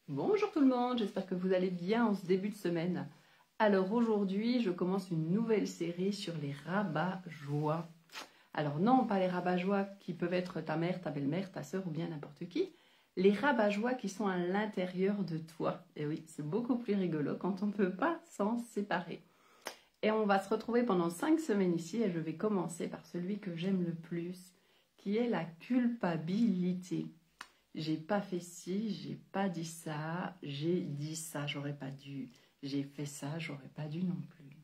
Bonjour tout le monde, j'espère que vous allez bien en ce début de semaine. Alors aujourd'hui, je commence une nouvelle série sur les rabat-joie. Alors non, pas les rabat-joie qui peuvent être ta mère, ta belle-mère, ta sœur ou bien n'importe qui. Les rabat-joie qui sont à l'intérieur de toi. Et oui, c'est beaucoup plus rigolo quand on ne peut pas s'en séparer. Et on va se retrouver pendant 5 semaines ici et je vais commencer par celui que j'aime le plus, qui est la culpabilité. J'ai pas fait ci, j'ai pas dit ça, j'ai dit ça, j'aurais pas dû, j'ai fait ça, j'aurais pas dû non plus.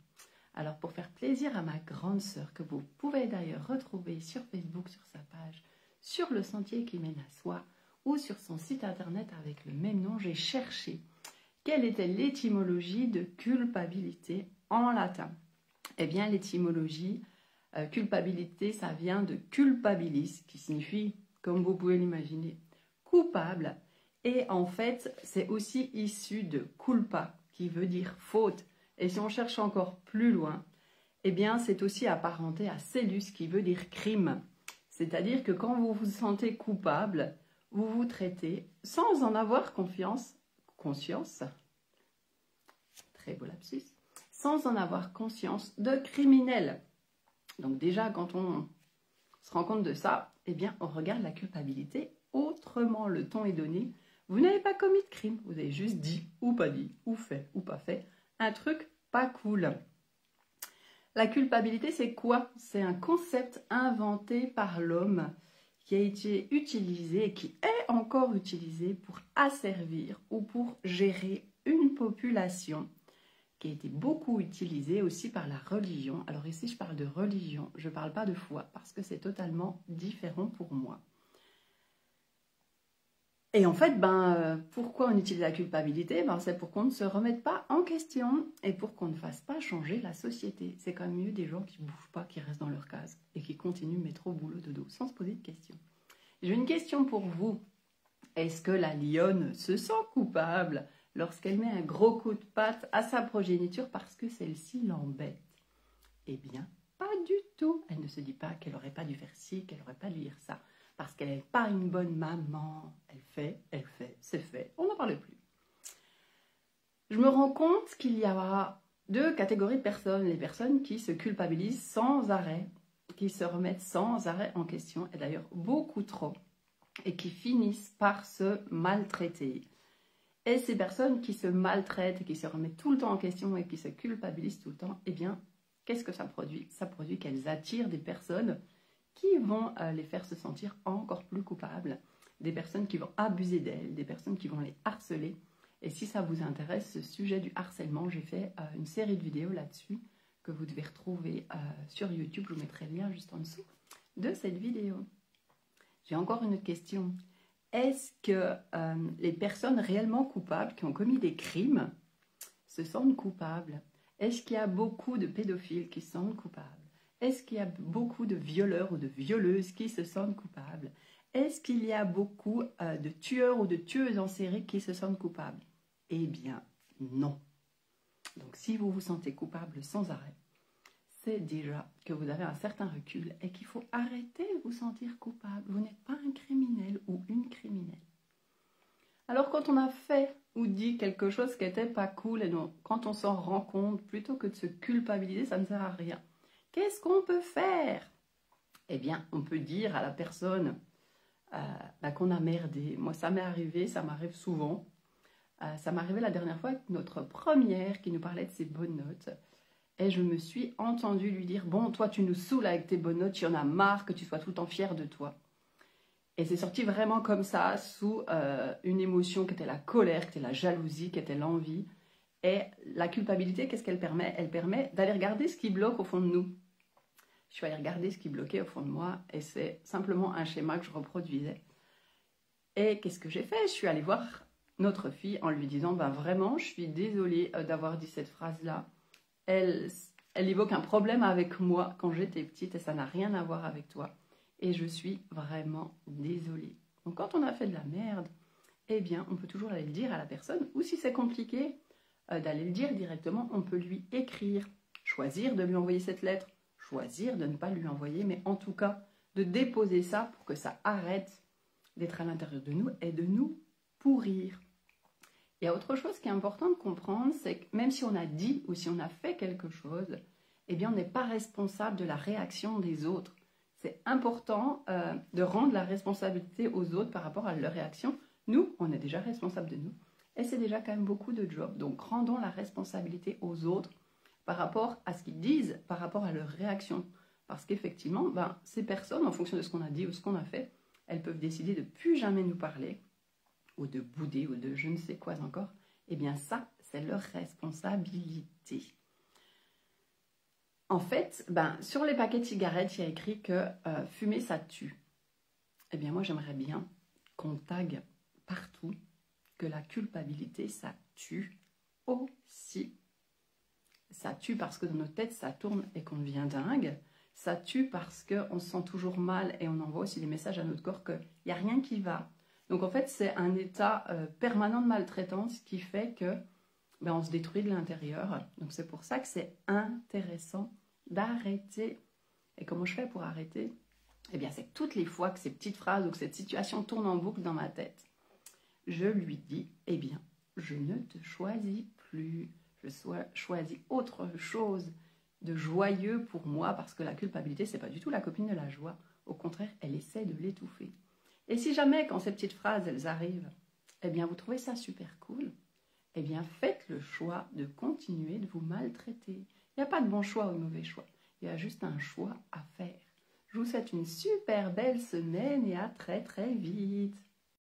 Alors pour faire plaisir à ma grande sœur, que vous pouvez d'ailleurs retrouver sur Facebook, sur sa page, sur le sentier qui mène à soi, ou sur son site internet avec le même nom, j'ai cherché quelle était l'étymologie de culpabilité en latin. Eh bien l'étymologie, culpabilité, ça vient de culpabilis, qui signifie, comme vous pouvez l'imaginer, coupable, et en fait c'est aussi issu de culpa qui veut dire faute, et si on cherche encore plus loin, eh bien c'est aussi apparenté à cellus qui veut dire crime, c'est-à-dire que quand vous vous sentez coupable, vous vous traitez sans en avoir conscience, très beau lapsus, sans en avoir conscience de criminel. Donc déjà quand on se rend compte de ça, eh bien on regarde la culpabilité autrement, le ton est donné. Vous n'avez pas commis de crime, vous avez juste dit ou pas dit, ou fait ou pas fait, un truc pas cool. La culpabilité, c'est quoi? C'est un concept inventé par l'homme qui a été utilisé et qui est encore utilisé pour asservir ou pour gérer une population, qui a été beaucoup utilisé aussi par la religion. Alors ici, je parle de religion, je ne parle pas de foi, parce que c'est totalement différent pour moi. Et en fait, pourquoi on utilise la culpabilité? C'est pour qu'on ne se remette pas en question et pour qu'on ne fasse pas changer la société. C'est quand même mieux des gens qui ne bougent pas, qui restent dans leur case et qui continuent de mettre au boulot de dos sans se poser de questions. J'ai une question pour vous. Est-ce que la lionne se sent coupable lorsqu'elle met un gros coup de patte à sa progéniture parce que celle-ci l'embête? Eh bien, pas du tout. Elle ne se dit pas qu'elle n'aurait pas dû faire ci, qu'elle n'aurait pas dû dire ça. Parce qu'elle n'est pas une bonne maman. Elle fait, c'est fait. On n'en parle plus. Je me rends compte qu'il y a deux catégories de personnes. Les personnes qui se culpabilisent sans arrêt, qui se remettent sans arrêt en question, et d'ailleurs beaucoup trop, et qui finissent par se maltraiter. Et ces personnes qui se maltraitent, et qui se remettent tout le temps en question et qui se culpabilisent tout le temps, eh bien, qu'est-ce que ça produit? Ça produit qu'elles attirent des personnes qui vont les faire se sentir encore plus coupables, des personnes qui vont abuser d'elles, des personnes qui vont les harceler. Et si ça vous intéresse, ce sujet du harcèlement, j'ai fait une série de vidéos là-dessus que vous devez retrouver sur YouTube. Je vous mettrai le lien juste en dessous de cette vidéo. J'ai encore une autre question. Est-ce que les personnes réellement coupables qui ont commis des crimes se sentent coupables? Est-ce qu'il y a beaucoup de pédophiles qui se sentent coupables? Est-ce qu'il y a beaucoup de violeurs ou de violeuses qui se sentent coupables? Est-ce qu'il y a beaucoup de tueurs ou de tueuses en série qui se sentent coupables? Eh bien, non. Donc, si vous vous sentez coupable sans arrêt, c'est déjà que vous avez un certain recul et qu'il faut arrêter de vous sentir coupable. Vous n'êtes pas un criminel ou une criminelle. Alors, quand on a fait ou dit quelque chose qui n'était pas cool, et donc, quand on s'en rend compte, plutôt que de se culpabiliser, ça ne sert à rien. Qu'est-ce qu'on peut faire? Eh bien, on peut dire à la personne qu'on a merdé. Moi, ça m'est arrivé, ça m'arrive souvent. Ça m'est arrivé la dernière fois avec notre première qui nous parlait de ses bonnes notes. Et je me suis entendue lui dire « Bon, toi, tu nous saoules avec tes bonnes notes, tu en as marre que tu sois tout le temps fière de toi. » Et c'est sorti vraiment comme ça, sous une émotion qui était la colère, qui était la jalousie, qui était l'envie. Et la culpabilité, qu'est-ce qu'elle permet? Elle permet d'aller regarder ce qui bloque au fond de nous. Je suis allée regarder ce qui bloquait au fond de moi et c'est simplement un schéma que je reproduisais. Et qu'est-ce que j'ai fait? Je suis allée voir notre fille en lui disant « Vraiment, je suis désolée d'avoir dit cette phrase-là. Elle évoque un problème avec moi quand j'étais petite et ça n'a rien à voir avec toi. Et je suis vraiment désolée. » Donc quand on a fait de la merde, eh bien on peut toujours aller le dire à la personne. Ou si c'est compliqué d'aller le dire directement, on peut lui écrire, choisir de lui envoyer cette lettre, choisir de ne pas lui envoyer, mais en tout cas de déposer ça pour que ça arrête d'être à l'intérieur de nous et de nous pourrir. Il y a autre chose qui est important de comprendre, c'est que même si on a dit ou si on a fait quelque chose, eh bien, on n'est pas responsable de la réaction des autres. C'est important de rendre la responsabilité aux autres par rapport à leur réaction. Nous, on est déjà responsable de nous. Et c'est déjà quand même beaucoup de job. Donc, rendons la responsabilité aux autres par rapport à ce qu'ils disent, par rapport à leur réaction. Parce qu'effectivement, ces personnes, en fonction de ce qu'on a dit ou ce qu'on a fait, elles peuvent décider de plus jamais nous parler, ou de bouder, ou de je ne sais quoi encore. Eh bien ça, c'est leur responsabilité. En fait, sur les paquets de cigarettes, il y a écrit que fumer, ça tue. Eh bien moi, j'aimerais bien qu'on tague partout que la culpabilité, ça tue aussi. Ça tue parce que dans nos têtes, ça tourne et qu'on devient dingue. Ça tue parce qu'on se sent toujours mal et on envoie aussi des messages à notre corps qu'il n'y a rien qui va. Donc en fait, c'est un état permanent de maltraitance qui fait que on se détruit de l'intérieur. Donc c'est pour ça que c'est intéressant d'arrêter. Et comment je fais pour arrêter? Eh bien, c'est toutes les fois que ces petites phrases ou que cette situation tourne en boucle dans ma tête, je lui dis, eh bien, je ne te choisis plus. Je choisis autre chose de joyeux pour moi, parce que la culpabilité, c'est pas du tout la copine de la joie. Au contraire, elle essaie de l'étouffer. Et si jamais, quand ces petites phrases, elles arrivent, eh bien, vous trouvez ça super cool, eh bien, faites le choix de continuer de vous maltraiter. Il n'y a pas de bon choix ou de mauvais choix. Il y a juste un choix à faire. Je vous souhaite une super belle semaine et à très très vite.